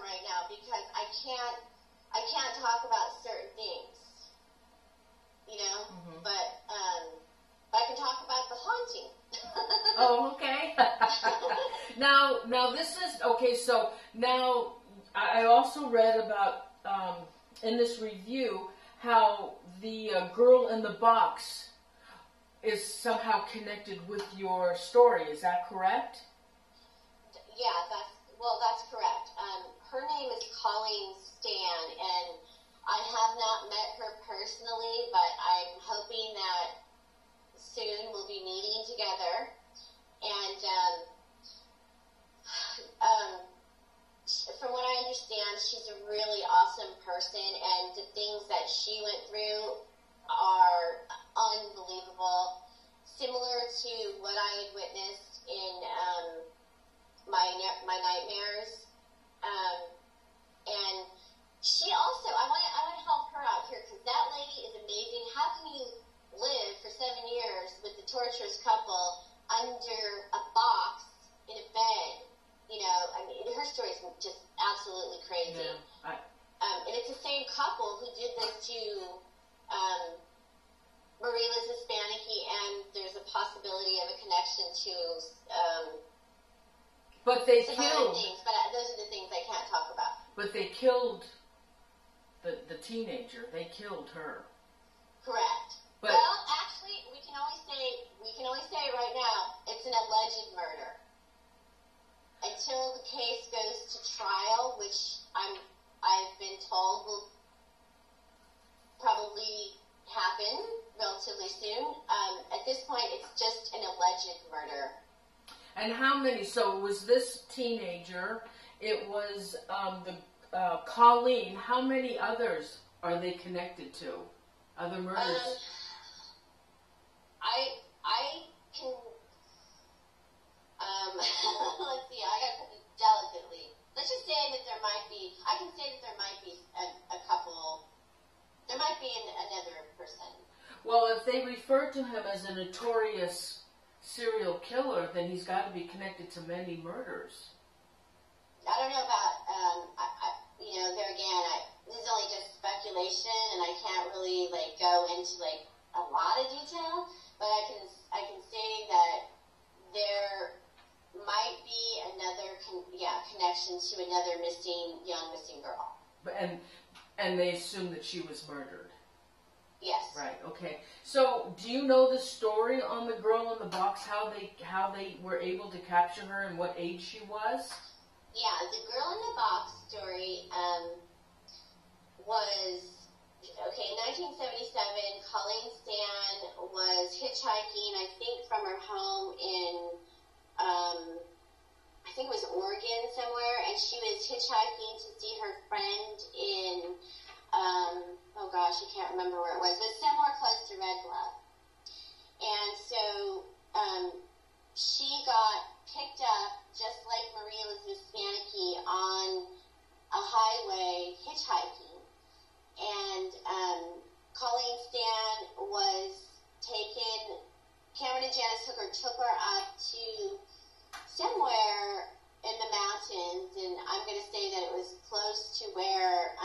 right now because I can't talk about certain things, you know. But I can talk about the haunting. Oh, okay. Now this is okay. So now I also read about in this review how the girl in the box is somehow connected with your story. Is that correct? Yeah, that's correct. Her name is Colleen Stan, and I have not met her personally, but I'm hoping that soon we'll be meeting together. And from what I understand, she's a really awesome person, and the things that she went through are unbelievable, similar to what I had witnessed in my nightmares. And she also, I want to help her out here because that lady is amazing. How can you live for 7 years with the torturous couple under a box in a bed? You know, I mean, her story is just absolutely crazy. Yeah, and it's the same couple who did this to Marie Liz Hispanici, and there's a possibility of a connection to but they some killed. other things, but those are the things I can't talk about. But they killed the teenager. They killed her. Correct. But, well, actually, we can only say right now it's an alleged murder. Until the case goes to trial, which I've been told will probably happen relatively soon. At this point, it's just an alleged murder. and how many? So it was this teenager. It was Colleen. How many others are they connected to? Other murders? I can. Let's see. I got to put this delicately. Let's just say that there might be. I can say that there might be a couple. There might be another person. Well, if they refer to him as a notorious serial killer, then he's got to be connected to many murders. I don't know about. There again, this is only just speculation, and I can't really go into a lot of detail. But I can say that there might be another connection to another missing girl. And they assume that she was murdered. Yes. Right. Okay. So, do you know the story on the girl in the box? How they were able to capture her and what age she was? Yeah, the girl in the box story was okay. In 1977, Colleen Stan was hitchhiking, I think, from her home in I think it was Oregon somewhere, and she was hitchhiking to see her friend in oh gosh, I can't remember where it was, but somewhere close to Red Bluff. And so she got picked up, just like Marie Elizabeth Hispanici, on a highway hitchhiking. And Colleen Stan was taken, Cameron and Janice Hooker took her up to somewhere in the mountains, and I'm going to say that it was close to where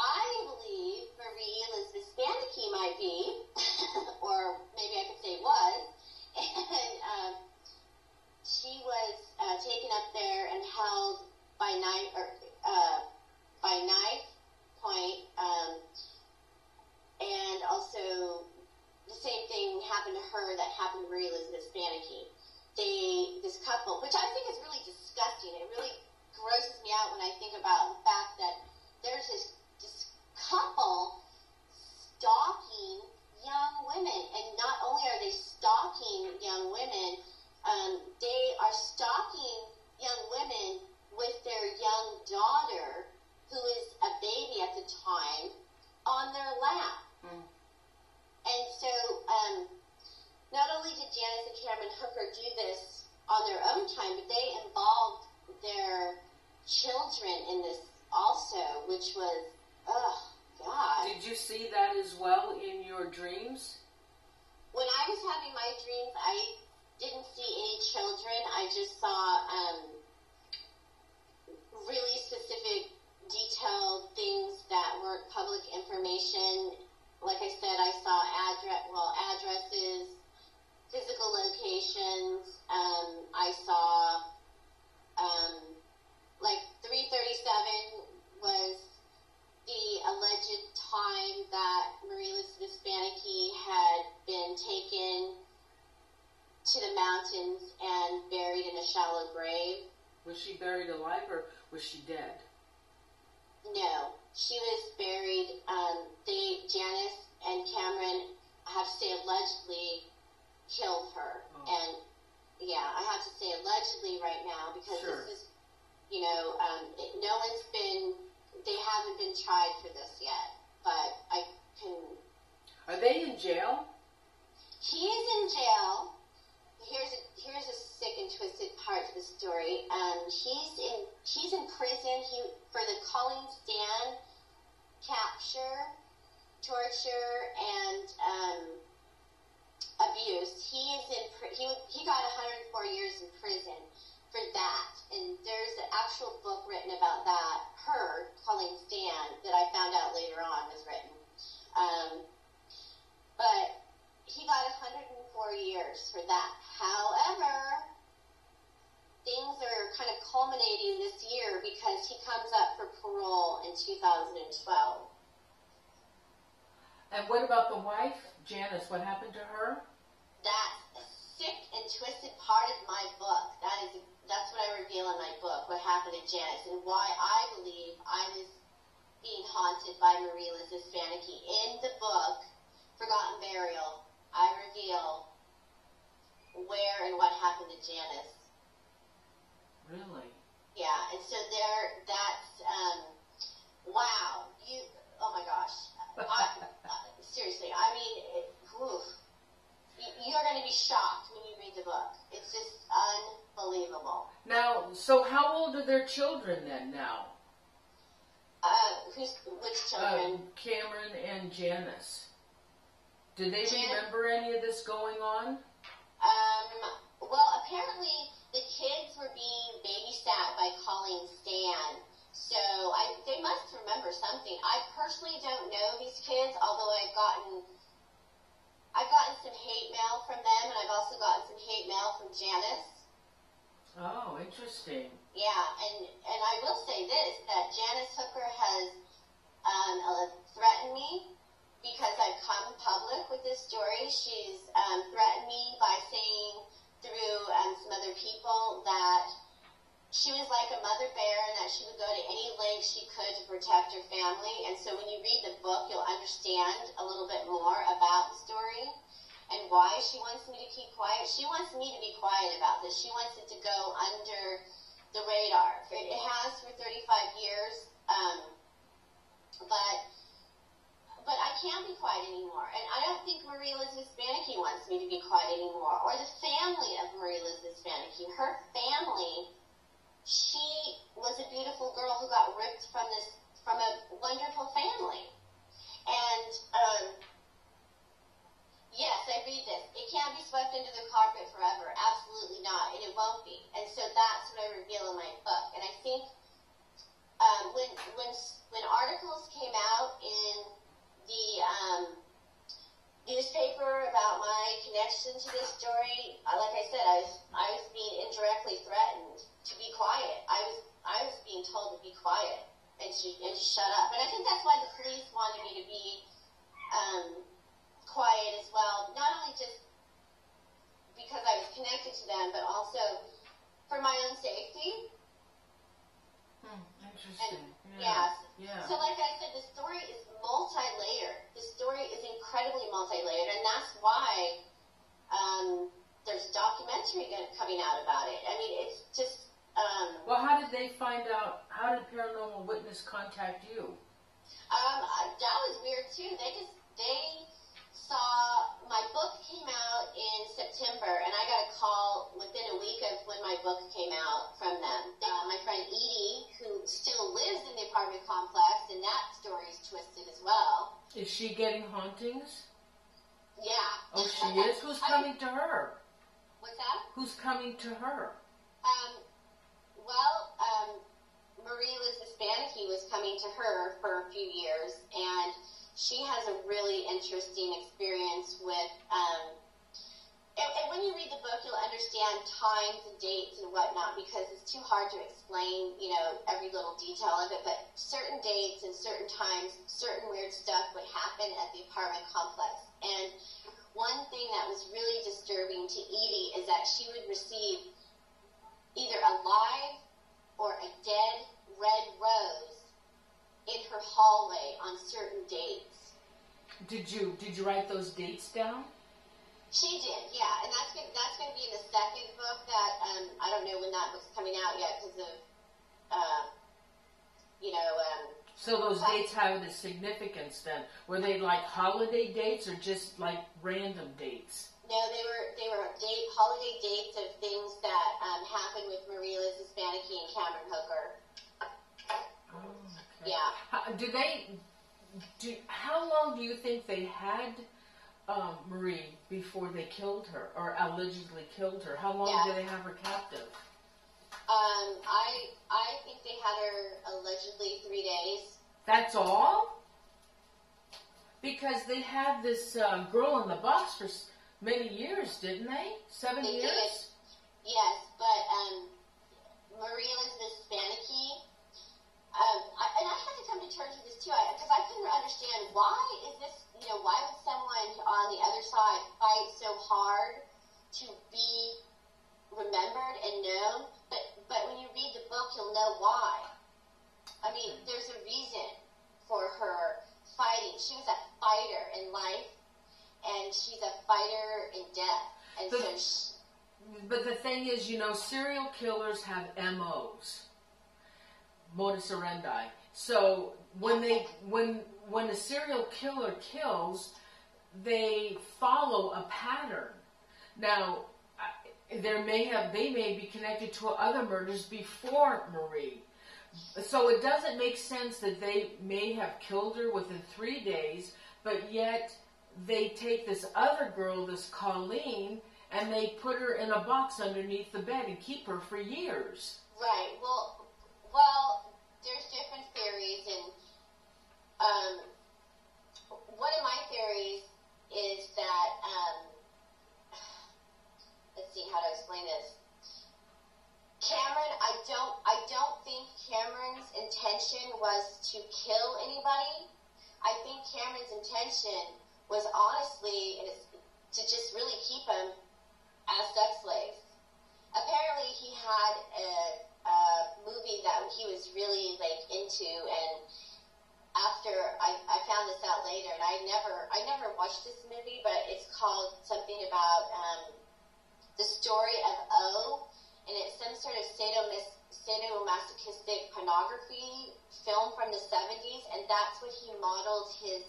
I believe Marie Elizabeth Hispanici might be, or maybe I could say was, and she was taken up there and held by knife point, and also the same thing happened to her that happened to Marie Elizabeth Hispanici. This couple, which I think is really disgusting. It really grosses me out when I think about the fact that there's this couple stalking young women, and not only are they stalking young women, they are stalking young women with their young daughter, who is a baby at the time, on their lap. And so, not only did Janice and Cameron Hooker do this on their own time, but they involved their children in this also, which was, oh, God. Did you see that as well in your dreams? When I was having my dreams, I didn't see any children. I just saw Was she buried alive or was she dead? No, she was buried. Janice and Cameron, I have to say, allegedly killed her. Oh. And yeah, I have to say allegedly right now because Sure. this is, no one's been, they haven't been tried for this yet. But I can. Are they in jail? He is in jail. Here's a sick and twisted part to the story. He's in prison. For the Colleen Stan capture, torture, and abuse. He got 104 years in prison for that. And there's an actual book written about that. Colleen Stan, that I found out later on was written. But he got 104 years for that. However, things are kind of culminating this year because he comes up for parole in 2012. And what about the wife, Janice? What happened to her? That's a sick and twisted part of my book. That's what I reveal in my book, what happened to Janice, and why I believe I was being haunted by Marie Liz Hispanici. In the book, Forgotten Burial, I reveal where and what happened to Janice. Really? Yeah, and so wow, oh my gosh. Seriously, I mean, you're going to be shocked when you read the book. It's just unbelievable. Now, so how old are their children then now? Which children? Cameron and Janice. Do they remember any of this going on? Well, apparently the kids were being babysat by Colleen Stan, so they must remember something. I personally don't know these kids, although I've gotten some hate mail from them, and I've also gotten some hate mail from Janice. Oh, interesting. Yeah, and I will say this, that Janice Hooker has threatened me because I've come public with this story. She's threatened me by saying through some other people that she was like a mother bear and that she would go to any length she could to protect her family. And so when you read the book, you'll understand a little bit more about the story and why she wants me to keep quiet. She wants me to be quiet about this. She wants it to go under the radar. It has for 35 years, but I can't be quiet anymore. And I don't think Marie Liz Hispanici wants me to be quiet anymore, or the family of Marie Liz Hispanici. Her family, she was a beautiful girl who got ripped from a wonderful family. And yes, I read this. It can't be swept under the carpet forever. Absolutely not, and it won't be. And so that's what I reveal in my book. And I think when articles came out in the newspaper about my connection to this story, like I said, I was being indirectly threatened to be quiet. I was being told to be quiet and to shut up. And I think that's why the police wanted me to be quiet as well, not only just because I was connected to them, but also for my own safety. Interesting. And, yeah. So like I said, the story is multi-layered. The story is incredibly multi-layered, and that's why there's a documentary coming out about it. I mean, it's just... well, how did they find out? How did Paranormal Witness contact you? That was weird, too. They saw... My book came out in September, and I got a call within a week of when my book came out from them. My friend Edie, who still lives in the apartment complex, and that story is twisted as well. Is she getting hauntings? Yeah. Oh, she is? Who's coming to her? What's that? Who's coming to her? Marie Liz Hispanici was coming to her for a few years, and she has a really interesting experience with, and when you read the book, you'll understand times and dates and whatnot, because it's too hard to explain, every little detail of it, but certain dates and certain times, certain weird stuff would happen at the apartment complex. And one thing that was really disturbing to Edie is that she would receive either a live Did you write those dates down? She did, yeah, and that's going to be in the second book that I don't know when that book's coming out yet because of So those dates have a significance then. Were they like holiday dates or just like random dates? No, they were holiday dates of things that happened with Marie Liz Hispanicky and Cameron Hooker. Oh, okay. Yeah. How long do you think they had Marie before they killed her or allegedly killed her? How long did they have her captive? I think they had her allegedly 3 days. That's all? Because they had this girl in the box for many years, didn't they? 7 years? Did. Yes, but Marie Elizabeth Spanicky, and I had to come to terms with this too, because I couldn't understand why is this, why would someone on the other side fight so hard to be remembered and known, but when you read the book, you'll know why. I mean, there's a reason for her fighting. She was a fighter in life, and she's a fighter in death. And but the thing is, serial killers have MOs, modus operandi. So when a serial killer kills, they follow a pattern. Now, they may be connected to other murders before Marie. So it doesn't make sense that they may have killed her within 3 days, but yet they take this other girl, this Colleen, and they put her in a box underneath the bed and keep her for years. Right. Well, there's different theories, and one of my theories is that, let's see how to explain this. Cameron, I don't think Cameron's intention was to kill anybody. I think Cameron's intention was honestly to just really keep him as sex slaves. Apparently he had a movie that he was really into, and after I found this out later, and I never watched this movie, but it's called something about the story of O. And it's some sort of sadomasochistic pornography film from the 70s, and that's what he modeled his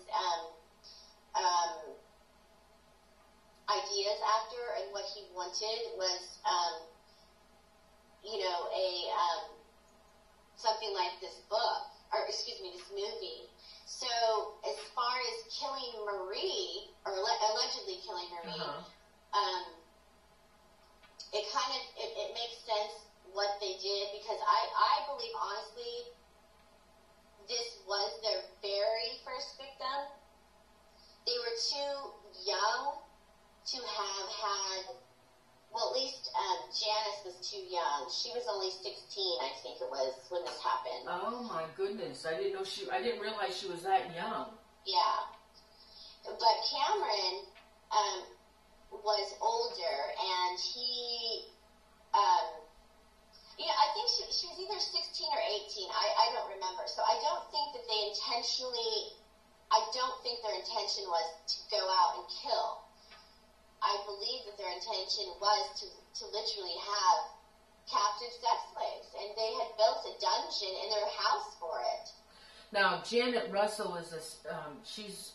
ideas after, and what he wanted was, something like this book, or excuse me, this movie. So as far as killing Marie, or allegedly killing Marie, it makes sense what they did, because I believe, honestly, this was their very first victim. They were too young to have had, well, at least Janice was too young. She was only 16, I think it was, when this happened. Oh my goodness, I didn't realize she was that young. Yeah. But Cameron was older, and he, I think she was either 16 or 18. I don't remember. So I don't think that their intention was to go out and kill. I believe that their intention was to literally have captive sex slaves, and they had built a dungeon in their house for it. Now, Janet Russell is she's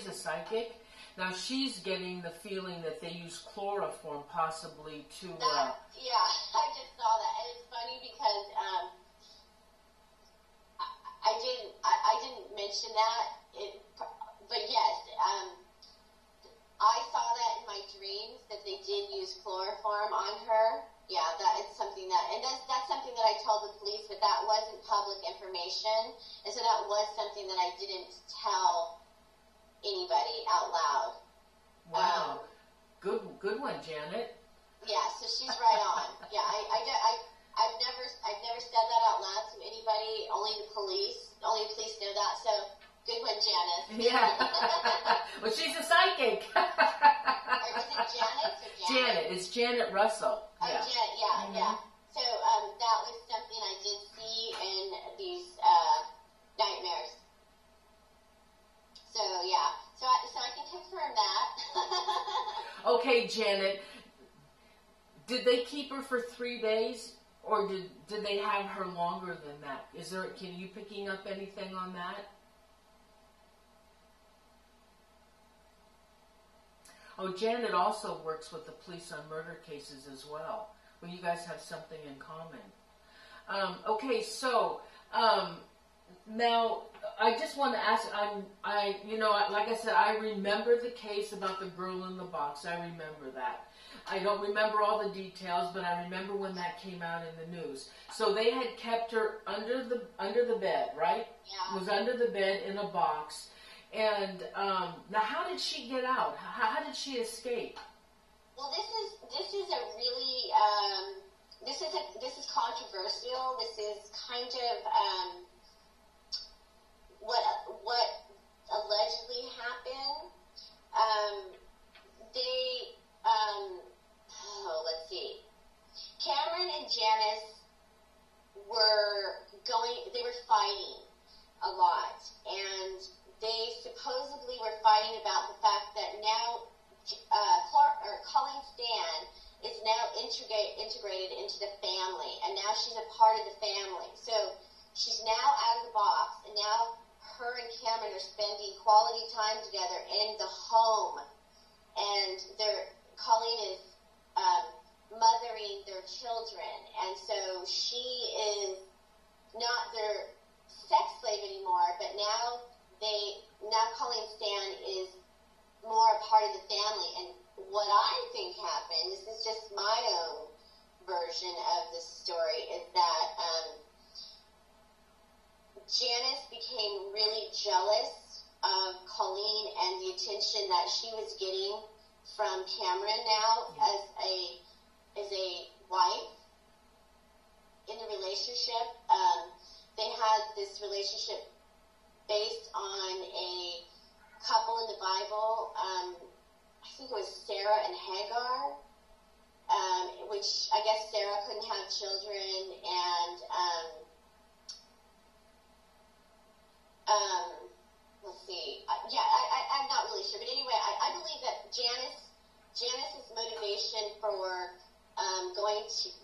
a psychic. Now she's getting the feeling that they use chloroform possibly to. Yeah, I just saw that, and it's funny because I didn't mention that, but yes, I saw that in my dreams that they did use chloroform on her. Yeah, that is something that's something that I told the police, but that wasn't public information, and so that was something that I didn't tell anybody out loud. Wow, good one, Janet. Yeah, so she's right on. Yeah, I've never said that out loud to anybody. Only the police know that. So good one, Janice. Yeah. Well, she's a psychic. Or is it Janet or Janet? Janet. It's Janet Russell. Oh, yeah. Janet. Yeah, yeah. So that was something I did see in these nightmares. So okay, Janet, did they keep her for 3 days, or did they have her longer than that? Can you picking up anything on that? Oh, Janet also works with the police on murder cases as well. Well, you guys have something in common. Okay, so now I just want to ask. Like I said, I remember the case about the girl in the box. I remember that. I don't remember all the details, but I remember when that came out in the news. So they had kept her under the bed, right? Yeah. It was under the bed in a box. And now, how did she get out? How did she escape? Well, this is a really this is controversial. This is kind of what allegedly happened. Let's see. Cameron and Janice they were fighting a lot, and they supposedly were fighting about the fact that now Colleen Stan is now integrated into the family, and now she's a part of the family. So she's now out of the box, and now her and Cameron are spending quality time together in the home, and Colleen is mothering their children, and so she is not their sex slave anymore, but now Colleen Stan is more a part of the family. And what I think happened, this is just my own version of this story, is that Janice became really jealous of Colleen and the attention that she was getting from Cameron now as a wife in the relationship. They had this relationship based on a couple in the Bible. I think it was Sarah and Hagar, which I guess Sarah couldn't have children, and let's see. I'm not really sure, but anyway, I believe that Janice's motivation for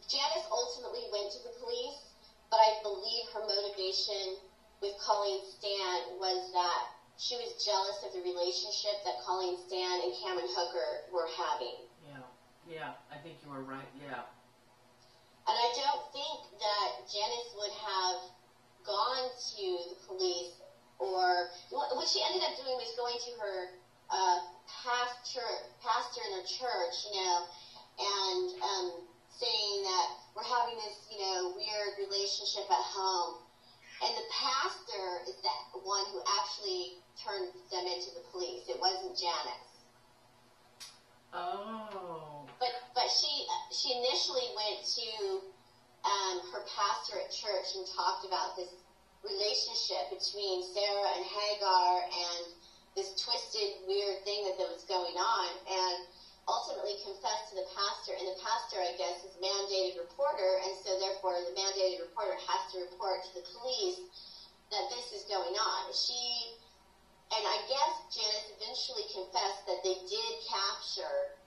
Janice ultimately went to the police, but I believe her motivation with Colleen Stan was that she was jealous of the relationship that Colleen Stan and Cameron Hooker were having. Yeah, I think you were right, yeah. And I don't think that Janice would have gone to the police, or what she ended up doing was going to her pastor in her church, and saying that we're having this, weird relationship at home. And the pastor is the one who actually turned them into the police. It wasn't Janice. Oh. But she initially went to her pastor at church and talked about this relationship between Sarah and Hagar and this twisted, weird thing that was going on, and ultimately confessed to the pastor. And the pastor, I guess, is a mandated reporter, and so therefore the mandated reporter has to report to the police that this is going on. And I guess Janice eventually confessed that they did capture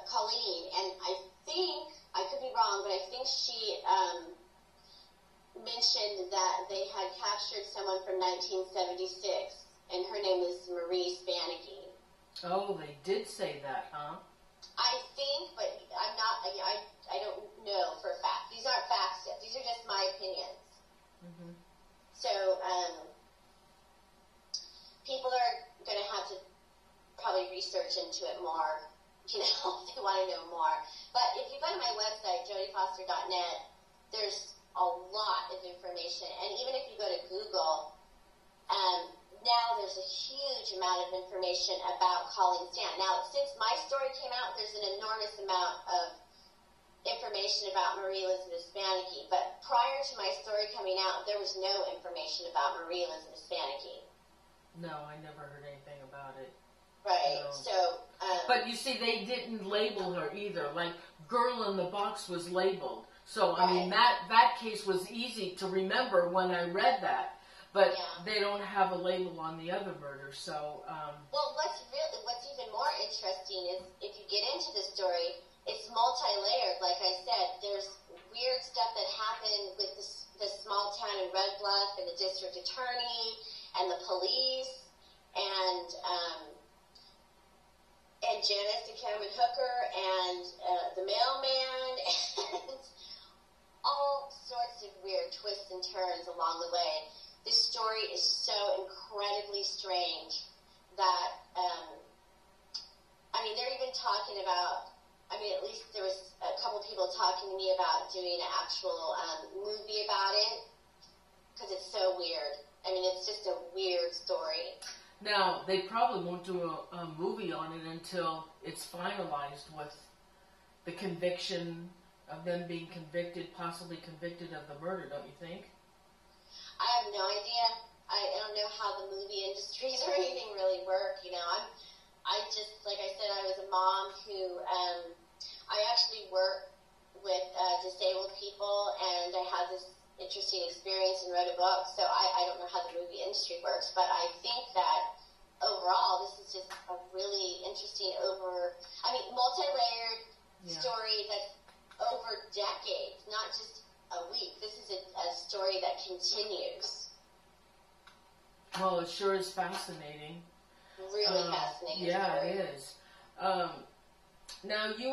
Colleen, and I think, I could be wrong, but I think she mentioned that they had captured someone from 1976, and her name was Marie Spanicky. Oh, they did say that, huh? I think, but I'm not, I don't know for a fact. These aren't facts yet. These are just my opinions. Mm-hmm. So, people are going to have to probably research into it more, if they want to know more. But if you go to my website, jodiefoster.net, there's a lot of information. And even if you go to Google, now there's a huge amount of information about Colleen Stan. Now, since my story came out, there's an enormous amount of information about Marie Elizabeth Spanicky. But prior to my story coming out, there was no information about Marie Elizabeth Spanicky. No, I never heard anything about it. Right, no. So... but you see, they didn't label her either. Like, Girl in the Box was labeled. So, I mean, that case was easy to remember when I read that. But they don't have a label on the other murder, so... Well, what's even even more interesting is if you get into the story, it's multi-layered. Like I said, there's weird stuff that happened with this small town in Red Bluff and the district attorney and the police and Janice the Cameron Hooker and the mailman and all sorts of weird twists and turns along the way. This story is so incredibly strange that, they're even talking about, at least there was a couple people talking to me about doing an actual movie about it, because it's so weird. It's just a weird story. Now, they probably won't do a movie on it until it's finalized with the conviction of them being convicted, possibly convicted of the murder, don't you think? I have no idea. I don't know how the movie industries or anything really work. I just, like I said, I was a mom who, I actually work with disabled people, and I had this interesting experience and wrote a book, so I don't know how the movie industry works, but I think that overall this is just a really interesting multi-layered story that's over decades, not just a week. This is a story that continues. Well, it sure is fascinating. Really fascinating. Yeah, story. it is. Now, we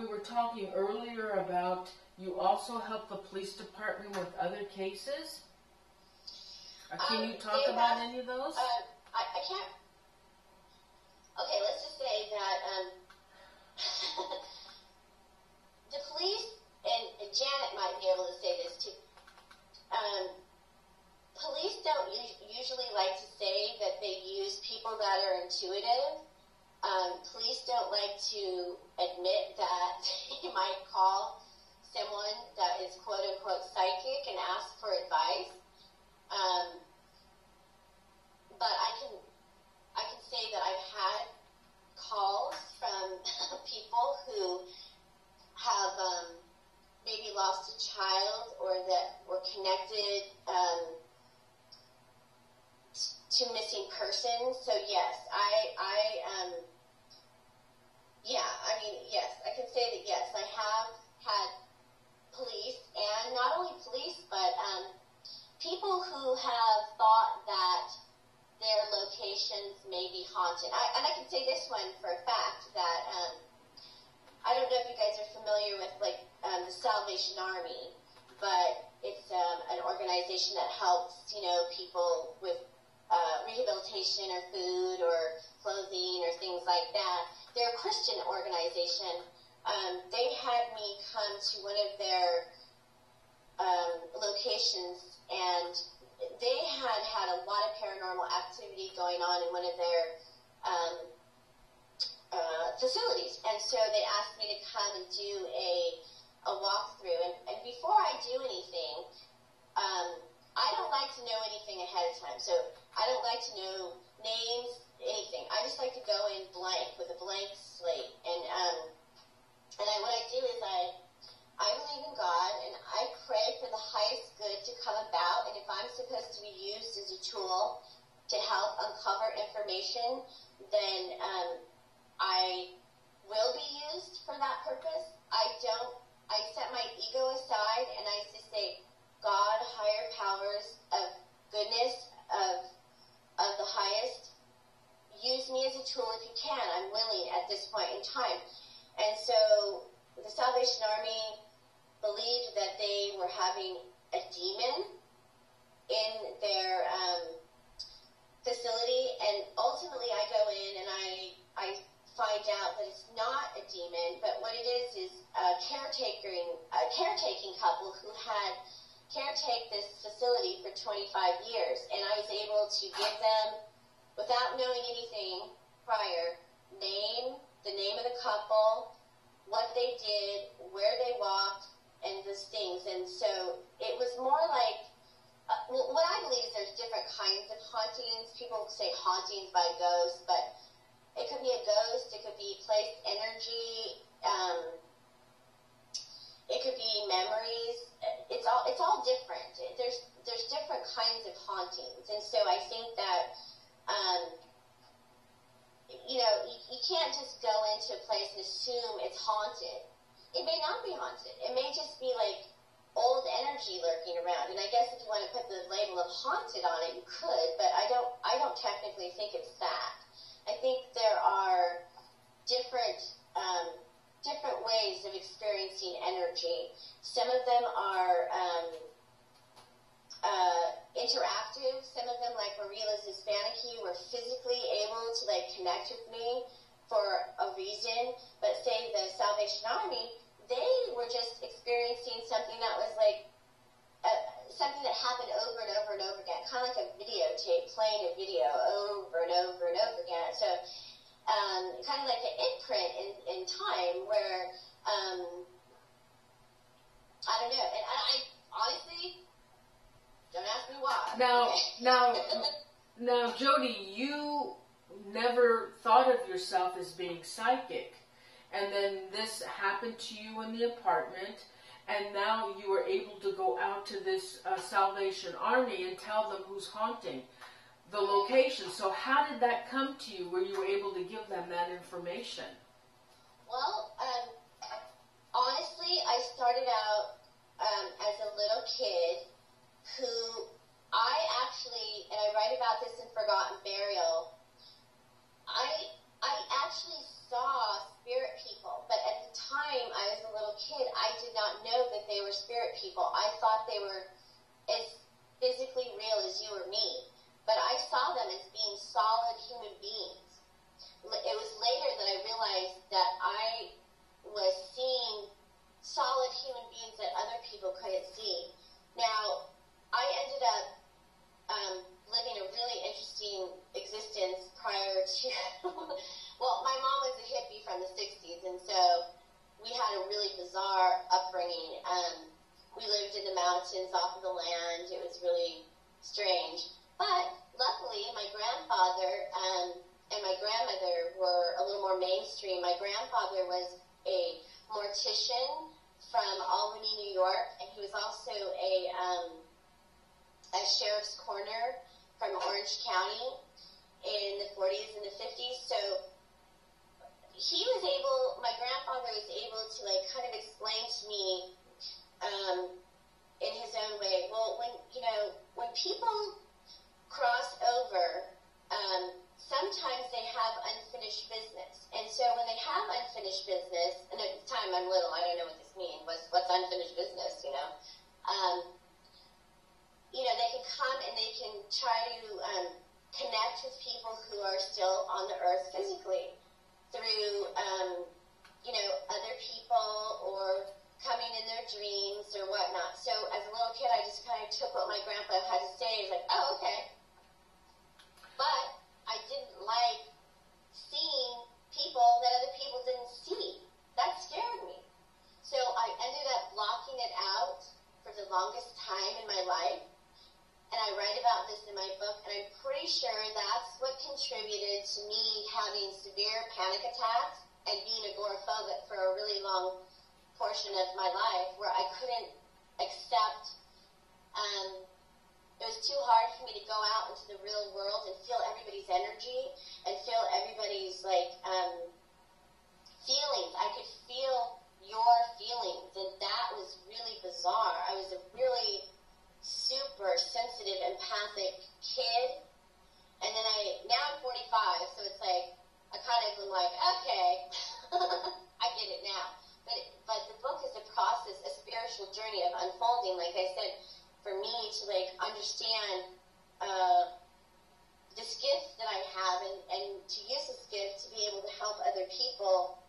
were talking earlier about you also help the police department with other cases. Can you talk about any of those? I can't. Okay, let's just say that the police, and Janet might be able to say this too, police don't usually like to say that they use people that are intuitive. Police don't like to admit that they might call someone that is quote-unquote psychic and ask for advice. But I can say that I've had calls from people who have maybe lost a child or that were connected to missing persons. So yes, yes, I can say that yes, I have had police, and not only police, but people who have thought that their locations may be haunted. And I can say this one for a fact that I don't know if you guys are familiar with the Salvation Army, but it's an organization that helps people with rehabilitation or food or clothing or things like that. They're a Christian organization. They had me come to one of their locations, and they had a lot of paranormal activity going on in one of their facilities, and so they asked me to come and do a walkthrough. And before I do anything, I don't like to know anything ahead of time. So I don't like to know names, anything. I just like to go in blank with a blank slate. And what I do is I believe in God, and I pray for the highest good to come about. And if I'm supposed to be used as a tool to help uncover information, then I will be used for that purpose. I set my ego aside, and I just say, God, higher powers of goodness, of the highest, use me as a tool if you can. I'm willing at this point in time. And so the Salvation Army believed that they were having a demon in their facility, and ultimately I go in and I find out that it's not a demon, but what it is a caretaking couple who had caretake this facility for 25 years, and I was able to give them, without knowing anything prior, the name of the couple, what they did, where they walked, and those things. And so it was more like, what I believe is there's different kinds of hauntings. People say hauntings by ghosts, but it could be a ghost, it could be placed energy, it could be memories. It's all different. There's different kinds of hauntings, and so I think that you can't just go into a place and assume it's haunted. It may not be haunted. It may just be like old energy lurking around. And I guess if you want to put the label of haunted on it, you could, but I don't technically think it's that. I think there are different ways of experiencing energy. Some of them are interactive. Some of them, like Mariela's Hispanic, were physically able to like connect with me for a reason. But say the Salvation Army, they were just experiencing something that was like something that happened over and over and over again, kind of like a videotape, playing a video over and over and over again. So kind of like an imprint in time where, I don't know. And I honestly, don't ask me why. Now, Jodi, you never thought of yourself as being psychic. And then this happened to you in the apartment, and now you were able to go out to this Salvation Army and tell them who's haunting the location. So how did that come to you? Were you able to give them that information? Well, honestly, I started out as a little kid who I actually, and I write about this in Forgotten Burial, I actually saw spirit people, but at the time I was a little kid, I did not know that they were spirit people. I thought they were as physically real as you or me, but I saw them as being solid human beings. It was later that I realized that I was seeing solid human beings that other people couldn't see. Now, I ended up living a really interesting existence prior to, well, my mom was a hippie from the 60s, and so we had a really bizarre upbringing. We lived in the mountains off of the land. It was really strange. But luckily, my grandfather and my grandmother were a little more mainstream. My grandfather was a mortician from Albany, New York, and he was also a sheriff's coroner from Orange County in the 40s and the 50s. So he was able, my grandfather was able to like kind of explain to me in his own way, well, when people cross over, sometimes they have unfinished business. And so when they have unfinished business, and at the time I'm little, I don't know what this means, what's unfinished business, they can come and they can try to connect with people who are still on the earth physically through, other people or coming in their dreams or whatnot. So as a little kid, I just kind of took what my grandpa had to say. I was like, oh, okay. But I didn't like seeing people that other people didn't see. That scared me. So I ended up blocking it out for the longest time in my life. And I write about this in my book, and I'm pretty sure that's what contributed to me having severe panic attacks and being agoraphobic for a really long portion of my life, where I couldn't accept, it was too hard for me to go out into the real world and feel everybody's energy and feel everybody's, feelings. I could feel your feelings, and that was really bizarre. I was a really super sensitive, empathic kid, and then now I'm 45, so it's like, I kind of am like, okay, I get it now. But the book is a process, a spiritual journey of unfolding, like I said, for me to understand this gift that I have and to use this gift to be able to help other people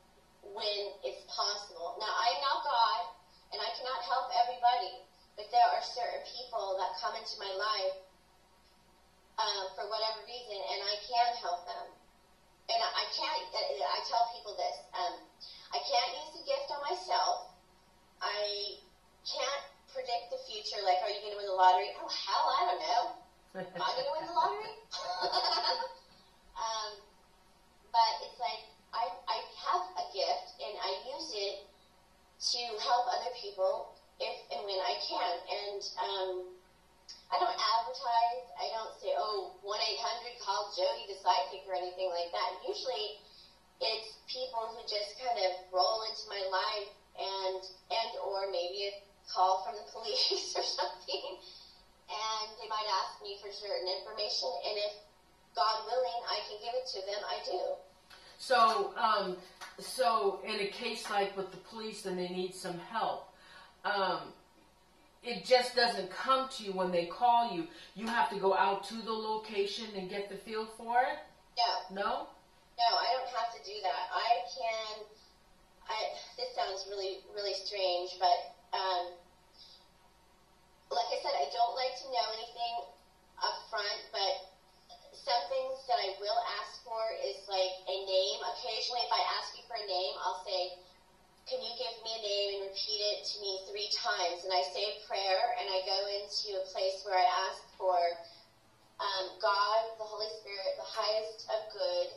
when it's possible. Now, I'm not God, and I cannot help everybody, but there are certain people that come into my life for whatever reason, and I can help them. And I tell people this, I can't use the gift on myself. I can't predict the future, like, are you going to win the lottery? Oh, hell, I don't know. Am I going to win the lottery? But it's like, I have a gift, and I use it to help other people if and when I can. And I don't advertise. I don't say, oh, 1-800 call Jodi the psychic or anything like that. Usually it's people who just kind of roll into my life and or maybe a call from the police or something, and they might ask me for certain information, and if God willing I can give it to them, I do. So in a case like with the police and they need some help, it just doesn't come to you when they call you. You have to go out to the location and get the feel for it? No? No, I don't have to do that. This sounds really, really strange, but like I said, I don't like to know anything up front, but some things that I will ask for is like a name. Occasionally, if I ask you for a name, I'll say, can you give me a name and repeat it to me 3 times? And I say a prayer, and I go into a place where I ask for God, the Holy Spirit, the highest of good,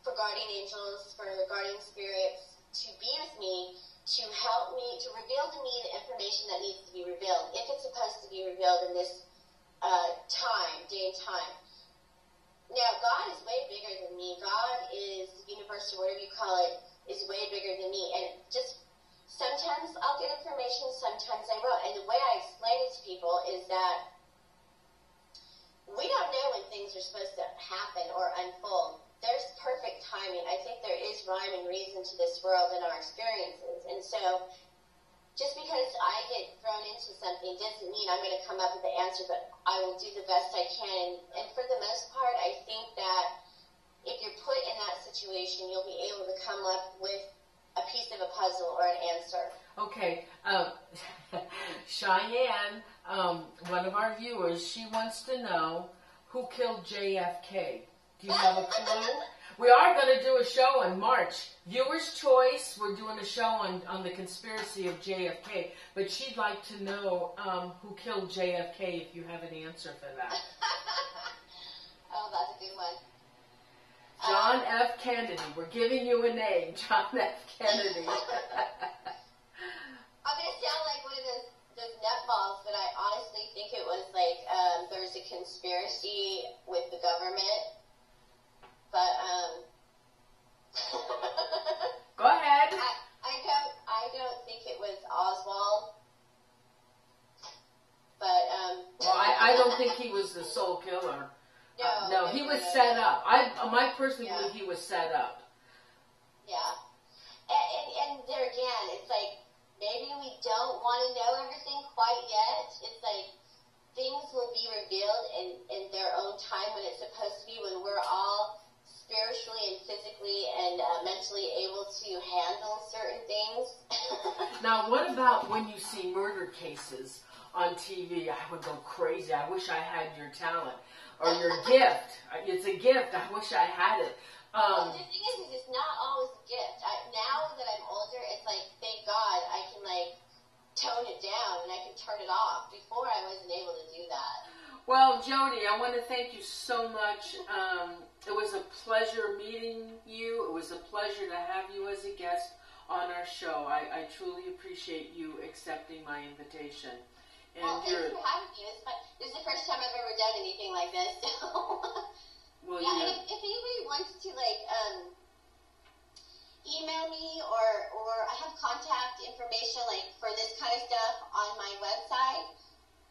for guardian angels, for guardian spirits, to be with me, to help me, to reveal to me the information that needs to be revealed, if it's supposed to be revealed in this day and time. Now, God is way bigger than me. God is the universe, or whatever you call it, is way bigger than me. And just sometimes I'll get information, sometimes I won't. And the way I explain it to people is that we don't know when things are supposed to happen or unfold. There's perfect timing. I think there is rhyme and reason to this world and our experiences. And so just because I get thrown into something doesn't mean I'm going to come up with the answer, but I will do the best I can. And for the most part, I think that if you're put in that situation, you'll be able to come up with a piece of a puzzle or an answer. Okay. Cheyenne, one of our viewers, she wants to know who killed JFK. Do you have a clue? We are going to do a show in March. Viewer's choice. We're doing a show on the conspiracy of JFK. But she'd like to know who killed JFK, if you have an answer for that. Oh, that's a good one. John F. Kennedy. We're giving you a name. John F. Kennedy. I'm going to sound like one of those nutballs, but I honestly think it was like there's a conspiracy with the government. But go ahead. I don't think it was Oswald. But well, I don't think he was the sole killer. No, he was set up. My personally believe he was set up. Yeah, and there again, it's like maybe we don't want to know everything quite yet. It's like things will be revealed in their own time when it's supposed to be, when we're all spiritually and physically and mentally able to handle certain things. Now, what about when you see murder cases on TV? I would go crazy. I wish I had your talent or your gift. It's a gift. I wish I had it. Well, the thing is it's not always a gift. Now that I'm older, it's like, thank God I can like tone it down and I can turn it off. Before I wasn't able to do that. Well, Jodi, I want to thank you so much. It was a pleasure meeting you. It was a pleasure to have you as a guest on our show. I truly appreciate you accepting my invitation. And well, thanks for having me. This is the first time I've ever done anything like this. Well, yeah, and if anybody wants to email me or I have contact information for this kind of stuff on my website.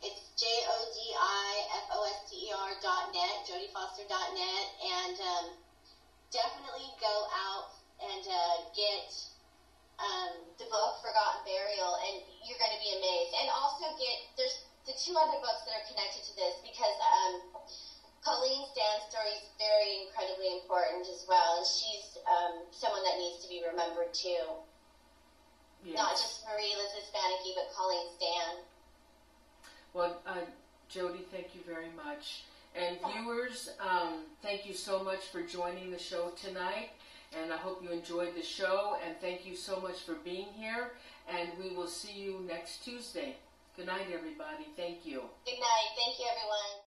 It's jodifoster.net, jodiefoster.net, and definitely go out and get the book Forgotten Burial, and you're going to be amazed. And also there's the 2 other books that are connected to this, because Colleen Stan's story is very incredibly important as well, and she's someone that needs to be remembered too. Yes. Not just Marie Elizabeth Spanicky, but Colleen Stan. Well, Jodi, thank you very much. And viewers, thank you so much for joining the show tonight. And I hope you enjoyed the show. And thank you so much for being here. And we will see you next Tuesday. Good night, everybody. Thank you. Good night. Thank you, everyone.